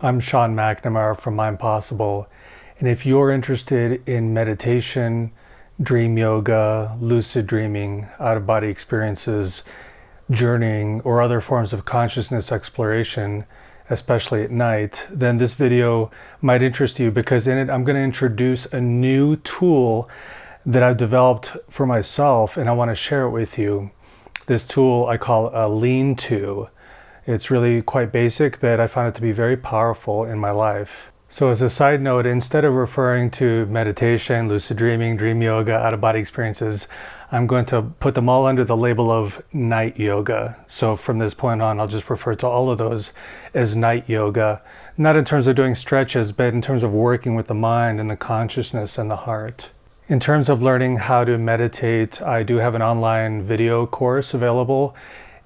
I'm Sean McNamara from Mind Possible, and if you're interested in meditation, dream yoga, lucid dreaming, out-of-body experiences, journeying, or other forms of consciousness exploration, especially at night, then this video might interest you, because in it I'm going to introduce a new tool that I've developed for myself, and I want to share it with you. This tool I call a Leanto. It's really quite basic, but I found it to be very powerful in my life. So as a side note, instead of referring to meditation, lucid dreaming, dream yoga, out-of-body experiences, I'm going to put them all under the label of night yoga. So from this point on, I'll just refer to all of those as night yoga, not in terms of doing stretches, but in terms of working with the mind and the consciousness and the heart. In terms of learning how to meditate, I do have an online video course available.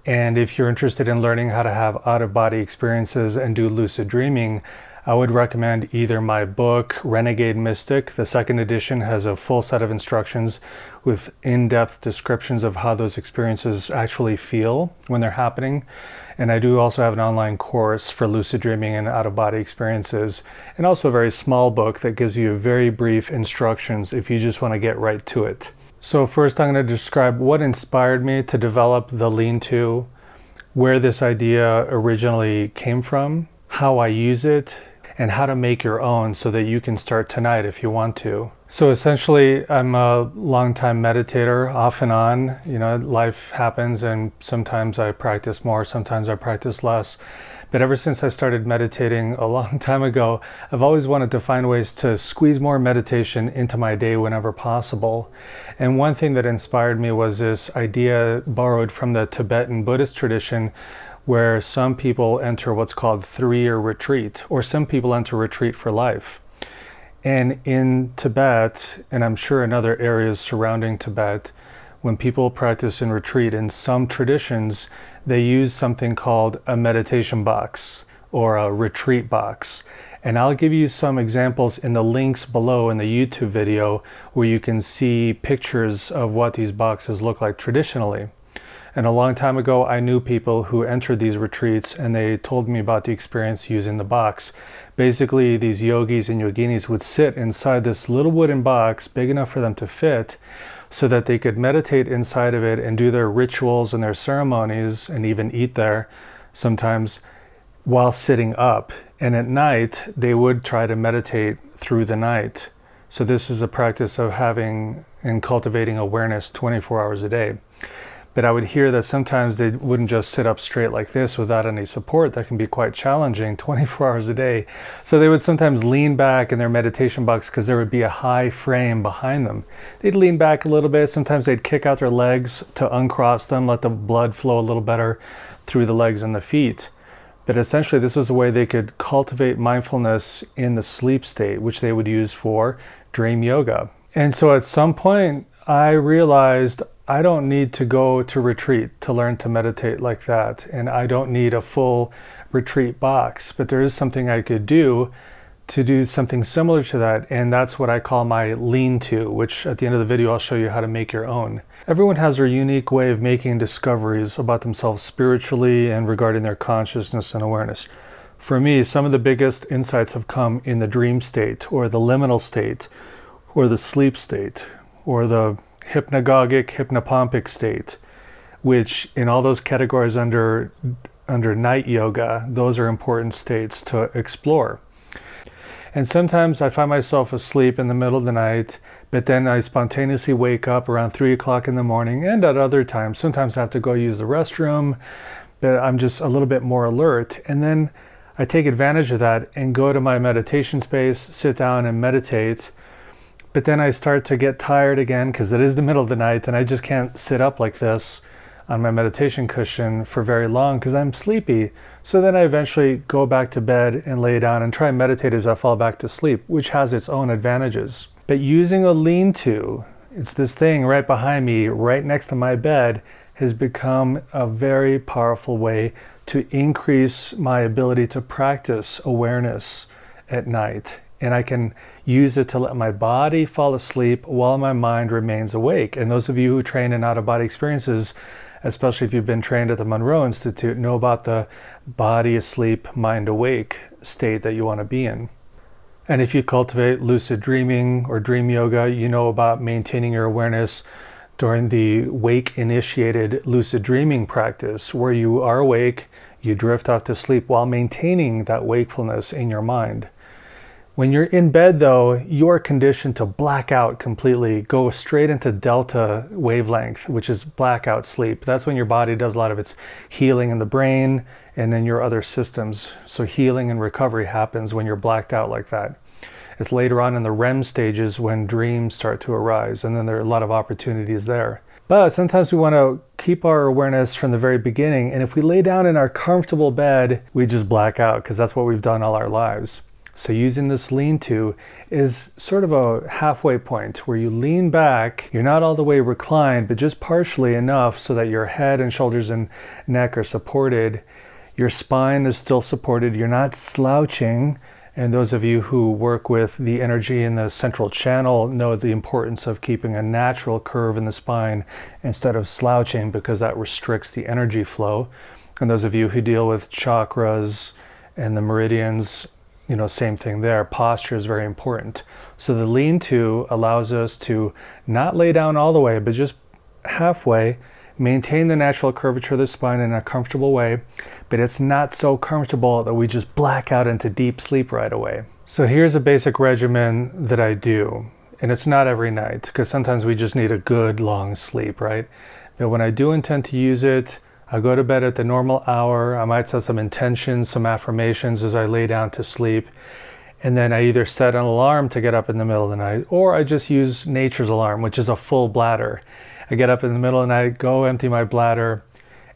And if you're interested in learning how to have out-of-body experiences and do lucid dreaming, I would recommend either my book, Renegade Mystic. The second edition has a full set of instructions with in-depth descriptions of how those experiences actually feel when they're happening. And I do also have an online course for lucid dreaming and out-of-body experiences, and also a very small book that gives you very brief instructions if you just want to get right to it. So first I'm going to describe what inspired me to develop the Leanto, where this idea originally came from, how I use it, and how to make your own so that you can start tonight if you want to. So essentially, I'm a longtime meditator, off and on. You know, life happens and sometimes I practice more, sometimes I practice less. But ever since I started meditating a long time ago, I've always wanted to find ways to squeeze more meditation into my day whenever possible. And one thing that inspired me was this idea borrowed from the Tibetan Buddhist tradition, where some people enter what's called 3-year retreat, or some people enter retreat for life. And in Tibet, and I'm sure in other areas surrounding Tibet, when people practice in retreat, in some traditions, they use something called a meditation box or a retreat box. And I'll give you some examples in the links below in the YouTube video where you can see pictures of what these boxes look like traditionally. And a long time ago, I knew people who entered these retreats and they told me about the experience using the box. Basically, these yogis and yoginis would sit inside this little wooden box big enough for them to fit, so that they could meditate inside of it and do their rituals and their ceremonies and even eat there sometimes while sitting up. And at night, they would try to meditate through the night. So this is a practice of having and cultivating awareness 24 hours a day. But I would hear that sometimes they wouldn't just sit up straight like this without any support. That can be quite challenging 24 hours a day. So they would sometimes lean back in their meditation box because there would be a high frame behind them. They'd lean back a little bit. Sometimes they'd kick out their legs to uncross them, let the blood flow a little better through the legs and the feet. But essentially this was a way they could cultivate mindfulness in the sleep state, which they would use for dream yoga. And so at some point I realized I don't need to go to retreat to learn to meditate like that, and I don't need a full retreat box, but there is something I could do to do something similar to that, and that's what I call my Leanto, which at the end of the video I'll show you how to make your own. Everyone has their unique way of making discoveries about themselves spiritually and regarding their consciousness and awareness. For me, some of the biggest insights have come in the dream state, or the liminal state, or the sleep state, or the hypnagogic, hypnopompic state, which in all those categories under night yoga, those are important states to explore. And sometimes I find myself asleep in the middle of the night, but then I spontaneously wake up around 3 o'clock in the morning, and at other times, sometimes I have to go use the restroom, but I'm just a little bit more alert. And then I take advantage of that and go to my meditation space, sit down and meditate. But then I start to get tired again because it is the middle of the night and I just can't sit up like this on my meditation cushion for very long because I'm sleepy. So then I eventually go back to bed and lay down and try and meditate as I fall back to sleep, which has its own advantages. But using a Leanto, it's this thing right behind me, right next to my bed, has become a very powerful way to increase my ability to practice awareness at night. And I can use it to let my body fall asleep while my mind remains awake. And those of you who train in out-of-body experiences, especially if you've been trained at the Monroe Institute, know about the body asleep, mind awake state that you want to be in. And if you cultivate lucid dreaming or dream yoga, you know about maintaining your awareness during the wake-initiated lucid dreaming practice, where you are awake, you drift off to sleep while maintaining that wakefulness in your mind. When you're in bed, though, you're conditioned to black out completely, go straight into delta wavelength, which is blackout sleep. That's when your body does a lot of its healing in the brain and in your other systems. So healing and recovery happens when you're blacked out like that. It's later on in the REM stages when dreams start to arise, and then there are a lot of opportunities there. But sometimes we want to keep our awareness from the very beginning, and if we lay down in our comfortable bed, we just black out because that's what we've done all our lives. So using this Leanto is sort of a halfway point where you lean back, you're not all the way reclined, but just partially enough so that your head and shoulders and neck are supported. Your spine is still supported, you're not slouching. And those of you who work with the energy in the central channel know the importance of keeping a natural curve in the spine instead of slouching, because that restricts the energy flow. And those of you who deal with chakras and the meridians, you know, same thing there. Posture is very important. So the Leanto allows us to not lay down all the way, but just halfway, maintain the natural curvature of the spine in a comfortable way, but it's not so comfortable that we just black out into deep sleep right away. So here's a basic regimen that I do, and it's not every night, because sometimes we just need a good long sleep, right? But when I do intend to use it, I go to bed at the normal hour. I might set some intentions, some affirmations as I lay down to sleep. And then I either set an alarm to get up in the middle of the night, or I just use nature's alarm, which is a full bladder. I get up in the middle of the night, go empty my bladder,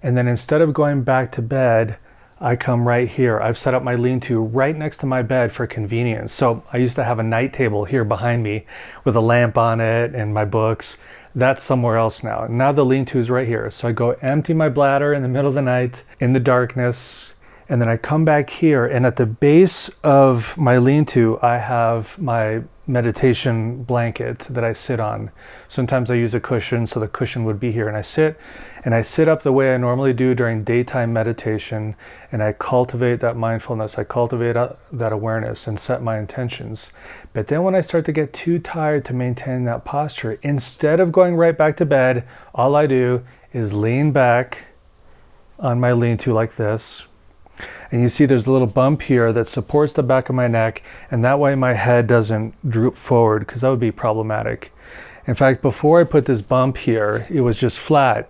and then instead of going back to bed, I come right here. I've set up my Leanto right next to my bed for convenience. So I used to have a night table here behind me with a lamp on it and my books. That's somewhere else now. Now the Leanto is right here. So I go empty my bladder in the middle of the night in the darkness, and then I come back here, and at the base of my Leanto I have my meditation blanket that I sit on. Sometimes I use a cushion, so the cushion would be here, and I sit up the way I normally do during daytime meditation, and I cultivate that mindfulness, I cultivate that awareness and set my intentions. But then when I start to get too tired to maintain that posture, instead of going right back to bed, all I do is lean back on my Leanto like this. And you see there's a little bump here that supports the back of my neck, and that way my head doesn't droop forward, because that would be problematic. In fact, before I put this bump here, it was just flat.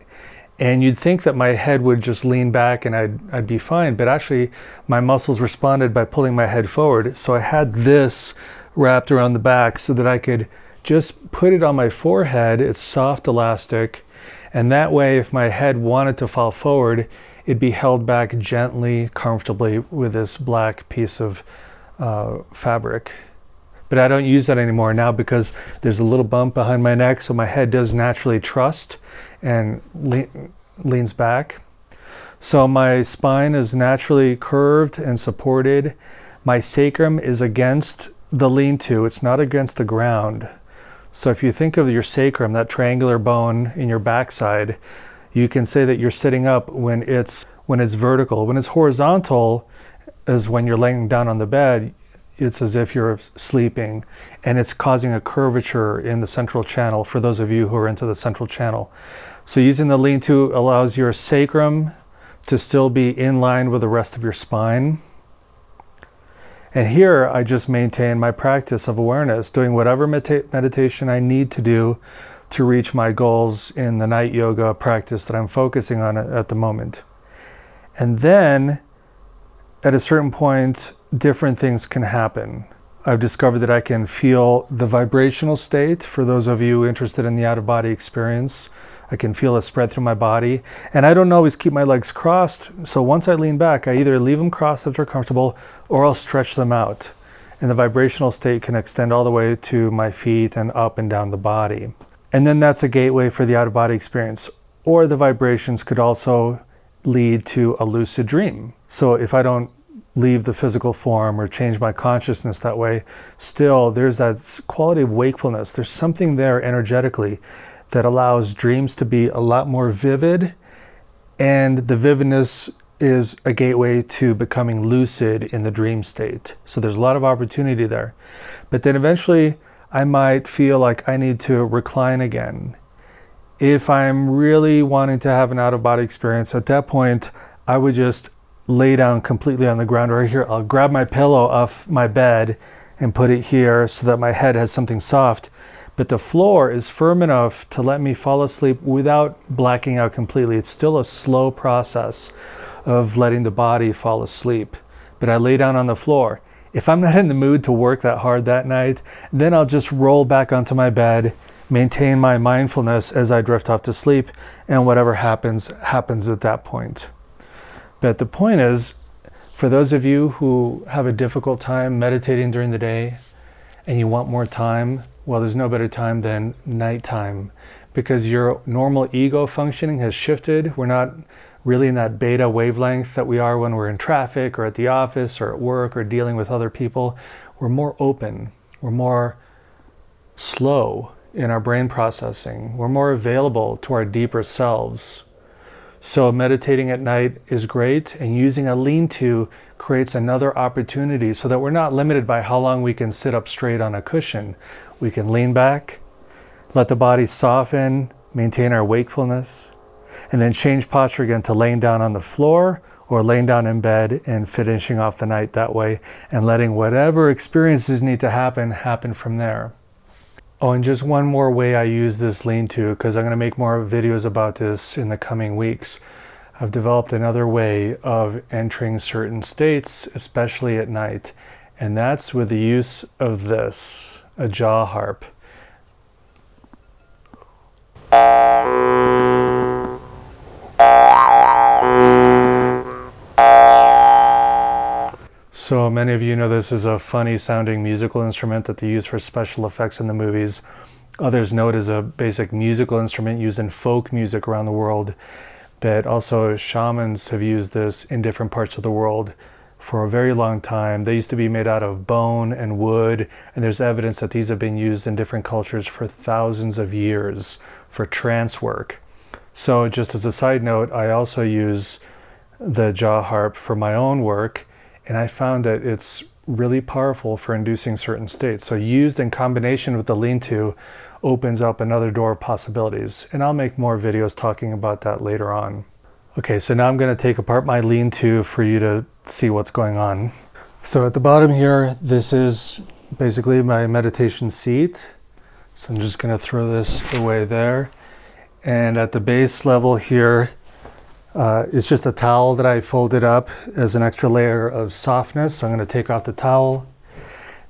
And you'd think that my head would just lean back and I'd be fine, but actually my muscles responded by pulling my head forward. So I had this wrapped around the back so that I could just put it on my forehead. It's soft elastic, and that way if my head wanted to fall forward, it'd be held back gently, comfortably with this black piece of fabric. But I don't use that anymore now because there's a little bump behind my neck, so my head does naturally trust and leans back. So my spine is naturally curved and supported. My sacrum is against the Leanto, it's not against the ground. So if you think of your sacrum, that triangular bone in your backside, you can say that you're sitting up when it's vertical. When it's horizontal is when you're laying down on the bed. It's as if you're sleeping, and it's causing a curvature in the central channel for those of you who are into the central channel. So using the Leanto allows your sacrum to still be in line with the rest of your spine. And here I just maintain my practice of awareness, doing whatever meditation I need to do to reach my goals in the night yoga practice that I'm focusing on at the moment. And then at a certain point, different things can happen. I've discovered that I can feel the vibrational state. For those of you interested in the out-of-body experience, I can feel it spread through my body. And I don't always keep my legs crossed, so once I lean back, I either leave them crossed if they're comfortable, or I'll stretch them out. And the vibrational state can extend all the way to my feet and up and down the body. And then that's a gateway for the out-of-body experience. Or the vibrations could also lead to a lucid dream. So if I don't leave the physical form or change my consciousness that way, still there's that quality of wakefulness. There's something there energetically that allows dreams to be a lot more vivid, and the vividness is a gateway to becoming lucid in the dream state. So there's a lot of opportunity there. But then eventually I might feel like I need to recline again. If I'm really wanting to have an out-of-body experience, at that point, I would just lay down completely on the ground right here. I'll grab my pillow off my bed and put it here so that my head has something soft. But the floor is firm enough to let me fall asleep without blacking out completely. It's still a slow process of letting the body fall asleep. But I lay down on the floor. If I'm not in the mood to work that hard that night, then I'll just roll back onto my bed, maintain my mindfulness as I drift off to sleep, and whatever happens, happens at that point. But the point is, for those of you who have a difficult time meditating during the day and you want more time, well, there's no better time than nighttime, because your normal ego functioning has shifted. We're not really in that beta wavelength that we are when we're in traffic or at the office or at work or dealing with other people. We're more open. We're more slow in our brain processing. We're more available to our deeper selves. So meditating at night is great, and using a lean-to creates another opportunity so that we're not limited by how long we can sit up straight on a cushion. We can lean back, let the body soften, maintain our wakefulness, and then change posture again to laying down on the floor or laying down in bed and finishing off the night that way and letting whatever experiences need to happen from there. Oh, and just one more way I use this lean-to, because I'm going to make more videos about this in the coming weeks. I've developed another way of entering certain states, especially at night, and that's with the use of this, a jaw harp. So many of you know this is a funny sounding musical instrument that they use for special effects in the movies. Others know it as a basic musical instrument used in folk music around the world. But also shamans have used this in different parts of the world for a very long time. They used to be made out of bone and wood, and there's evidence that these have been used in different cultures for thousands of years for trance work. So just as a side note, I also use the jaw harp for my own work, and I found that it's really powerful for inducing certain states. So used in combination with the lean-to opens up another door of possibilities. And I'll make more videos talking about that later on. Okay, so now I'm going to take apart my lean-to for you to see what's going on. So at the bottom here, this is basically my meditation seat. So I'm just going to throw this away there. And at the base level here, it's just a towel that I folded up as an extra layer of softness. So I'm going to take off the towel.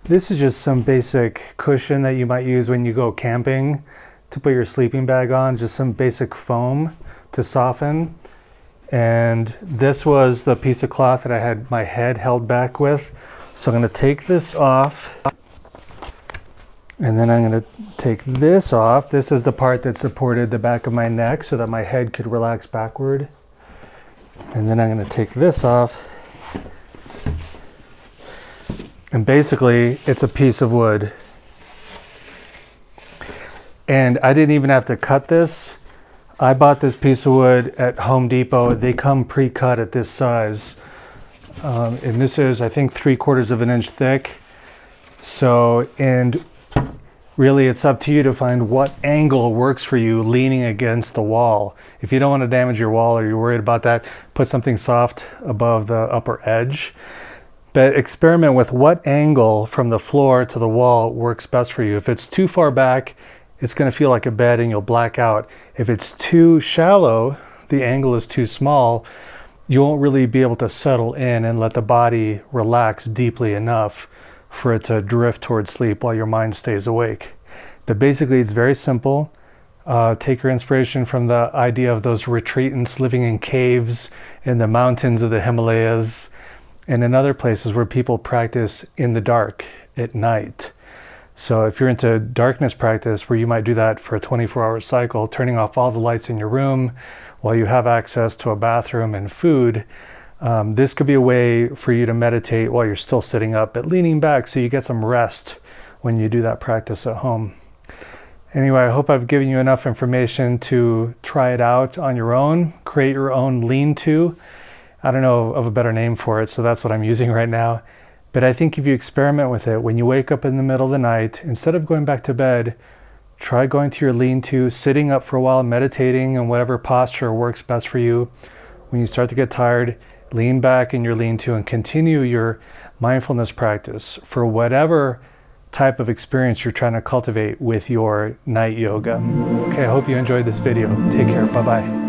This is just some basic cushion that you might use when you go camping to put your sleeping bag on, just some basic foam to soften. And this was the piece of cloth that I had my head held back with. So I'm going to take this off. And then I'm going to take this off. This is the part that supported the back of my neck so that my head could relax backward. And then I'm going to take this off. And basically, it's a piece of wood. And I didn't even have to cut this. I bought this piece of wood at Home Depot. They come pre-cut at this size. And this is, I think, 3/4 of an inch thick. So, and really it's up to you to find what angle works for you leaning against the wall. If you don't want to damage your wall or you're worried about that, put something soft above the upper edge. But experiment with what angle from the floor to the wall works best for you. If it's too far back, it's going to feel like a bed and you'll black out. If it's too shallow, the angle is too small, you won't really be able to settle in and let the body relax deeply enough for it to drift towards sleep while your mind stays awake. But basically, it's very simple. Take your inspiration from the idea of those retreatants living in caves in the mountains of the Himalayas and in other places where people practice in the dark at night. So if you're into darkness practice, where you might do that for a 24-hour cycle, turning off all the lights in your room while you have access to a bathroom and food, this could be a way for you to meditate while you're still sitting up, but leaning back so you get some rest when you do that practice at home. Anyway, I hope I've given you enough information to try it out on your own, create your own lean-to. I don't know of a better name for it, so that's what I'm using right now. But I think if you experiment with it, when you wake up in the middle of the night, instead of going back to bed, try going to your lean-to, sitting up for a while, meditating in whatever posture works best for you. When you start to get tired, lean back in your lean-to and continue your mindfulness practice for whatever type of experience you're trying to cultivate with your night yoga. Okay, I hope you enjoyed this video. Take care. Bye-bye.